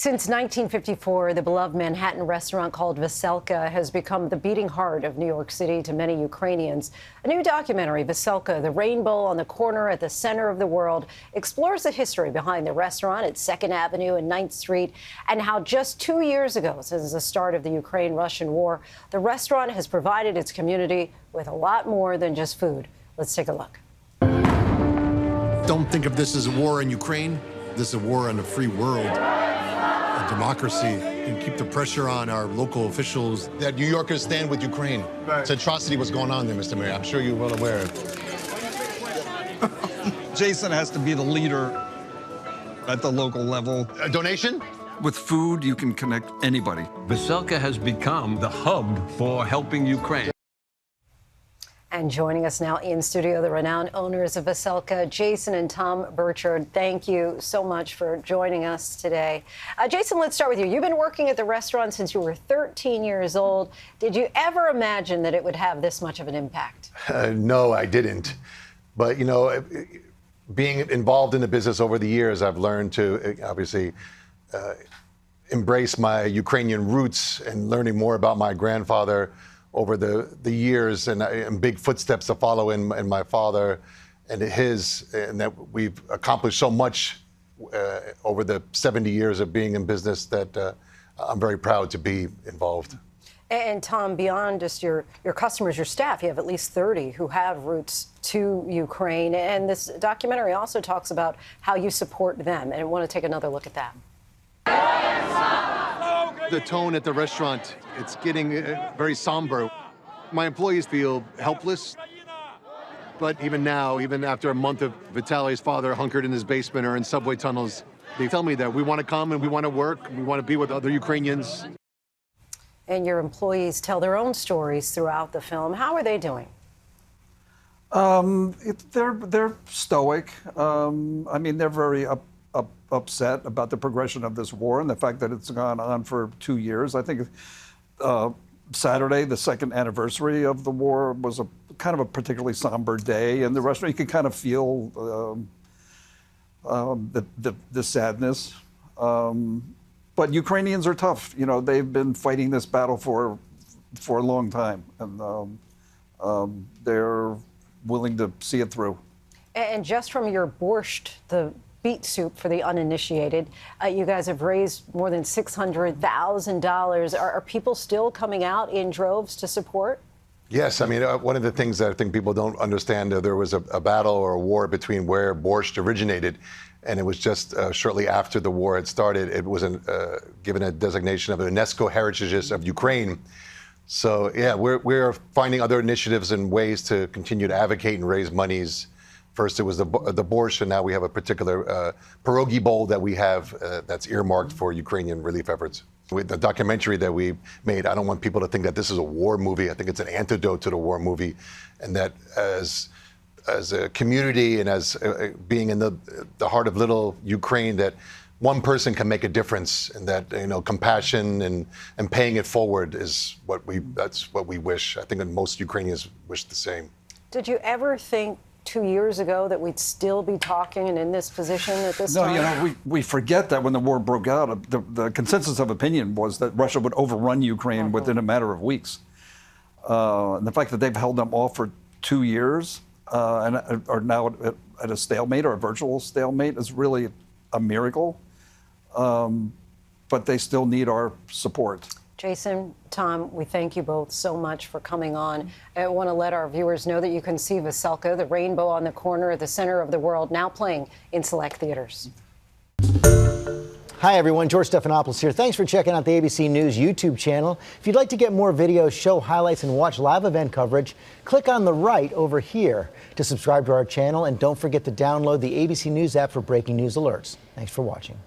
Since 1954, the beloved Manhattan restaurant called Veselka has become the beating heart of New York City to many Ukrainians. A new documentary, Veselka, the rainbow on the corner at the center of the world, explores the history behind the restaurant at 2nd Avenue and 9th Street and how just 2 years ago, since the start of the Ukraine-Russian war, the restaurant has provided its community with a lot more than just food. Let's take a look. Don't think of this as a war in Ukraine. This is a war on a free world. Democracy, and keep the pressure on our local officials. That New Yorkers stand with Ukraine. Right. It's an atrocity what's going on there, Mr. Mayor. I'm sure you're well aware of it. Jason has to be the leader at the local level. A donation? With food, you can connect anybody. Veselka has become the hub for helping Ukraine. And joining us now in studio, the renowned owners of Veselka, Jason and Tom Burchard. Thank you so much for joining us today. Jason, let's start with you. You've been working at the restaurant since you were 13 years old. Did you ever imagine that it would have this much of an impact? No, I didn't. But, you know, being involved in the business over the years, I've learned to obviously embrace my Ukrainian roots and learning more about my grandfather over the years, and big footsteps to follow in my father and his, and that we've accomplished so much over the 70 years of being in business that I'm very proud to be involved. And Tom, beyond just your customers, your staff, you have at least 30 who have roots to Ukraine. And this documentary also talks about how you support them. And I want to take another look at that. The tone at the restaurant, it's getting very somber. My employees feel helpless. But even now, even after a month of Vitaly's father hunkered in his basement or in subway tunnels, they tell me that we want to come and we want to work, we want to be with other Ukrainians. And your employees tell their own stories throughout the film. How are they doing? They're stoic. I mean, they're very upset about the progression of this war and the fact that it's gone on for 2 years. I think Saturday, the 2nd anniversary of the war, was kind of a particularly somber day. In the restaurant, you could kind of feel the sadness. But Ukrainians are tough. You know, they've been fighting this battle for a long time, and they're willing to see it through. And just from your borscht, the beet soup for the uninitiated, you guys have raised more than $600,000. Are people still coming out in droves to support? Yes, I mean, one of the things that I think people don't understand, there was a battle or a war between where borscht originated, and it was just shortly after the war had started. It was given a designation of UNESCO Heritages of Ukraine. So, yeah, we're finding other initiatives and ways to continue to advocate and raise monies. First, it was the borscht, and now we have a particular pierogi bowl that we have that's earmarked for Ukrainian relief efforts. With the documentary that we made, I don't want people to think that this is a war movie. I think it's an antidote to the war movie, and that as a community and as being in the heart of little Ukraine, that one person can make a difference, and that, you know, compassion and paying it forward is that's what we wish. I think that most Ukrainians wish the same. Did you ever think 2 years ago that we'd still be talking and in this position at this time? No, you know, we forget that when the war broke out, the consensus of opinion was that Russia would overrun Ukraine within a matter of weeks. And the fact that they've held them off for 2 years and are now at a stalemate or a virtual stalemate is really a miracle. But they still need our support. Jason, Tom, we thank you both so much for coming on. I want to let our viewers know that you can see Veselka, the rainbow on the corner at the center of the world, now playing in select theaters. Hi, everyone. George Stephanopoulos here. Thanks for checking out the ABC News YouTube channel. If you'd like to get more videos, show highlights, and watch live event coverage, click on the right over here to subscribe to our channel. And don't forget to download the ABC News app for breaking news alerts. Thanks for watching.